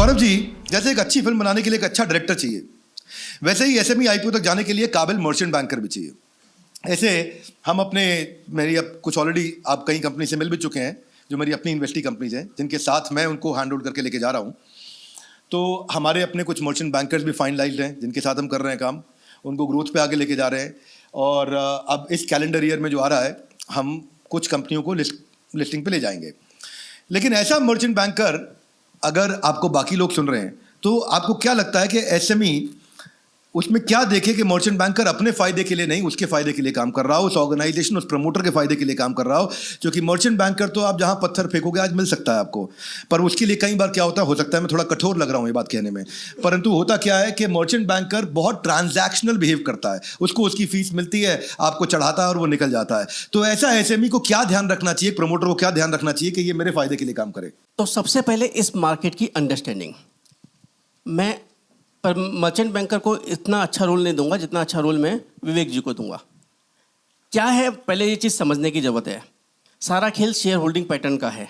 सौरभ जी, जैसे एक अच्छी फिल्म बनाने के लिए एक अच्छा डायरेक्टर चाहिए, वैसे ही एसएमई आईपीओ तक जाने के लिए काबिल मर्चेंट बैंकर भी चाहिए। ऐसे हम मेरी अब कुछ ऑलरेडी आप कई कंपनी से मिल भी चुके हैं, जो मेरी अपनी इन्वेस्टी कंपनीज हैं, जिनके साथ मैं उनको हैंड ओवर करके लेके जा रहा हूँ। तो हमारे अपने कुछ मर्चेंट बैंकर्स भी फाइनलाइज्ड हैं, जिनके साथ हम कर रहे हैं काम, उनको ग्रोथ पे आगे लेके जा रहे हैं। और अब इस कैलेंडर ईयर में जो आ रहा है, हम कुछ कंपनियों को लिस्टिंग पे ले जाएंगे। लेकिन ऐसा मर्चेंट बैंकर अगर आपको बाकी लोग सुन रहे हैं, तो आपको क्या लगता है कि एसएमई उसमें क्या देखे कि मर्चेंट बैंकर अपने फायदे के लिए नहीं, उसके फायदे के लिए काम कर रहा हो, उस ऑर्गेनाइजेशन, उस प्रमोटर के फायदे के लिए काम कर रहा हो? क्योंकि मर्चेंट बैंकर तो आप जहां पत्थर फेंकोगे आज मिल सकता है आपको, पर उसके लिए कई बार क्या होता है, हो सकता है मैं थोड़ा कठोर लग रहा हूं ये बात कहने में, परंतु होता क्या है कि मर्चेंट बैंकर बहुत ट्रांजैक्शनल बिहेव करता है। उसको उसकी फीस मिलती है, आपको चढ़ाता है और वो निकल जाता है। तो ऐसा एसएमई को क्या ध्यान रखना चाहिए, प्रमोटर को क्या ध्यान रखना चाहिए कि ये मेरे फायदे के लिए काम करे? तो सबसे पहले इस मार्केट की अंडरस्टैंडिंग, मैं पर मर्चेंट बैंकर को इतना अच्छा रोल नहीं दूंगा जितना अच्छा रोल मैं विवेक जी को दूंगा। क्या है, पहले ये चीज़ समझने की ज़रूरत है। सारा खेल शेयर होल्डिंग पैटर्न का है।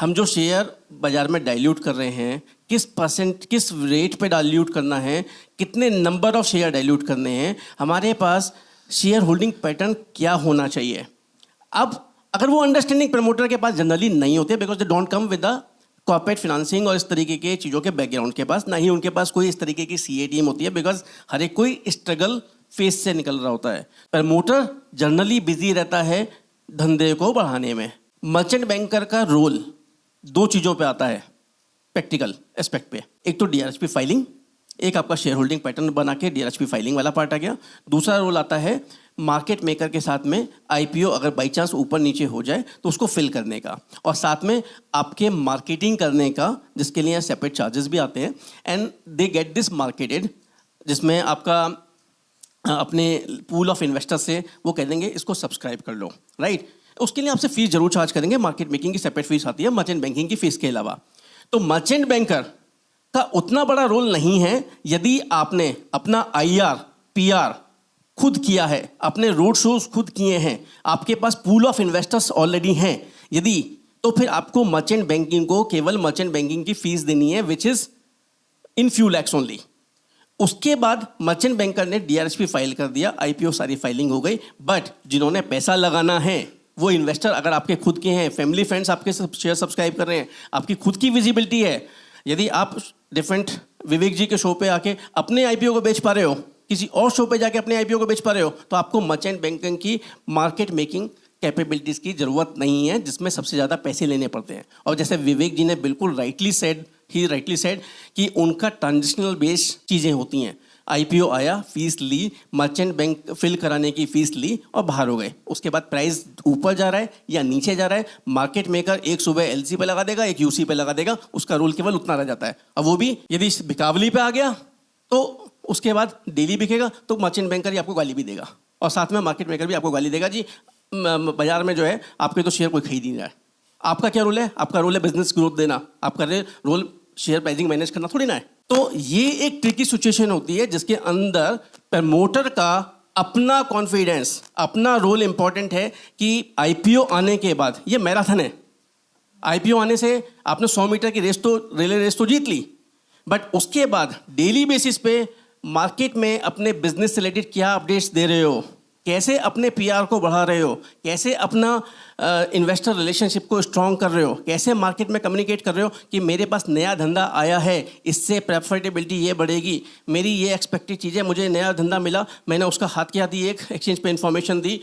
हम जो शेयर बाजार में डाइल्यूट कर रहे हैं, किस रेट पे डाइल्यूट करना है, कितने नंबर ऑफ शेयर डाइल्यूट करने हैं, हमारे पास शेयर होल्डिंग पैटर्न क्या होना चाहिए। अब अगर वो अंडरस्टैंडिंग प्रमोटर के पास जनरली नहीं होते, because they don't come with the corporate financing और इस तरीके के चीज़ों के बैकग्राउंड के पास, ना ही उनके पास कोई इस तरीके की सीए टीम होती है, बिकॉज हर एक कोई स्ट्रगल फेस से निकल रहा होता है। प्रमोटर जनरली बिजी रहता है धंधे को बढ़ाने में। मर्चेंट बैंकर का रोल दो चीज़ों पे आता है प्रैक्टिकल एस्पेक्ट पे। एक तो डीआरएचपी फाइलिंग, एक आपका शेयर होल्डिंग पैटर्न बना के डीआरएचपी फाइलिंग वाला पार्ट आ गया। दूसरा रोल आता है मार्केट मेकर के साथ में आईपीओ अगर बाई चांस ऊपर नीचे हो जाए तो उसको फिल करने का, और साथ में आपके मार्केटिंग करने का, जिसके लिए सेपरेट चार्जेस भी आते हैं। And they get this marketed, जिसमें आपका अपने पूल ऑफ इन्वेस्टर से वो कह देंगे इसको सब्सक्राइब कर लो, राइट। उसके लिए आपसे फीस जरूर चार्ज करेंगे। मार्केट मेकिंग की सेपरेट फीस आती है मर्चेंट बैंकिंग की फीस के अलावा। तो मर्चेंट बैंकर का उतना बड़ा रोल नहीं है यदि आपने अपना आईआर पीआर खुद किया है, अपने रोड शोज खुद किए हैं, आपके पास पूल ऑफ इन्वेस्टर्स ऑलरेडी हैं यदि, तो फिर आपको मर्चेंट बैंकिंग को केवल मर्चेंट बैंकिंग की फीस देनी है, which is in few lakhs only. उसके बाद मर्चेंट बैंकर ने डीआरएचपी फाइल कर दिया, आईपीओ सारी फाइलिंग हो गई। बट जिन्होंने पैसा लगाना है वो इन्वेस्टर अगर आपके खुद के हैं, फैमिली फ्रेंड्स आपके शेयर सब्सक्राइब कर रहे हैं, आपकी खुद की विजिबिलिटी है, यदि आप डिफरेंट विवेक जी के शो पे आके अपने आईपीओ को बेच पा रहे हो, किसी और शो पे जाके अपने आईपीओ को बेच पा रहे हो, तो आपको मर्चेंट बैंकिंग की मार्केट मेकिंग कैपेबिलिटीज़ की ज़रूरत नहीं है, जिसमें सबसे ज़्यादा पैसे लेने पड़ते हैं। और जैसे विवेक जी ने बिल्कुल राइटली सेड कि उनका ट्रांजिशनल बेस्ड चीज़ें होती हैं। आईपीओ आया, फीस ली, मर्चेंट बैंक फिल कराने की फीस ली और बाहर हो गए। उसके बाद प्राइस ऊपर जा रहा है या नीचे जा रहा है, मार्केट मेकर एक सुबह एलसी पे लगा देगा, एक यूसी पे लगा देगा, उसका रोल केवल उतना रह जाता है। और वो भी यदि बिकावली पे आ गया तो उसके बाद डेली बिकेगा तो मर्चेंट बैंकर ही आपको गाली भी देगा, और साथ में मार्केट मेकर भी आपको गाली देगा, जी बाजार में जो है आपके तो शेयर कोई खरीद नहीं रहा है। आपका क्या रोल है? आपका रोल है बिजनेस ग्रोथ देना, आपका रोल शेयर प्राइसिंग मैनेज करना थोड़ी ना है। तो ये एक ट्रिकी सिचुएशन होती है जिसके अंदर प्रमोटर का अपना कॉन्फिडेंस, अपना रोल इंपॉर्टेंट है कि आईपीओ आने के बाद, ये मैराथन है, आईपीओ आने से आपने 100 मीटर की रिले रेस तो जीत ली, बट उसके बाद डेली बेसिस पे मार्केट में अपने बिजनेस से रिलेटेड क्या अपडेट्स दे रहे हो, कैसे अपने पीआर को बढ़ा रहे हो, कैसे अपना इन्वेस्टर रिलेशनशिप को स्ट्रॉन्ग कर रहे हो, कैसे मार्केट में कम्युनिकेट कर रहे हो कि मेरे पास नया धंधा आया है, इससे प्रॉफिटेबिलिटी ये बढ़ेगी, मेरी ये एक्सपेक्टेड चीज़ें, मुझे नया धंधा मिला, मैंने उसका हाथ क्या दी, एक एक्सचेंज पे इंफॉर्मेशन दी।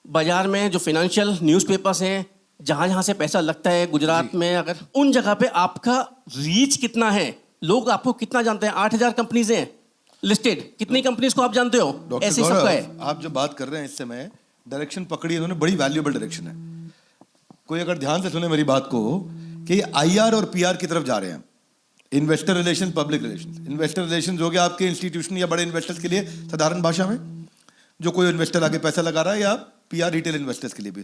बाजार में जो फिनेंशियल न्यूज़पेपर्स हैं, जहाँ जहाँ से पैसा लगता है गुजरात में, अगर उन जगह पे आपका रीच कितना है, लोग आपको कितना जानते हैं। 8000 कंपनीज हैं लिस्टेड, कितनी कंपनीज को आप जानते हो? ऐसे सबका है। आप जो बात कर रहे हैं, इससे मैं डायरेक्शन पकड़ी, इन्होंने बड़ी वैल्यूएबल डायरेक्शन है। कोई अगर ध्यान से सुने मेरी बात को, कि आईआर और पीआर की तरफ जा रहे हैं, investor relation, public relation. Investor relation हो गया आपके इंस्टीट्यूशन या बड़े इन्वेस्टर्स के लिए साधारण भाषा में, जो कोई इन्वेस्टर आगे पैसा लगा रहा है, या पीआर रिटेल इन्वेस्टर्स के लिए भी।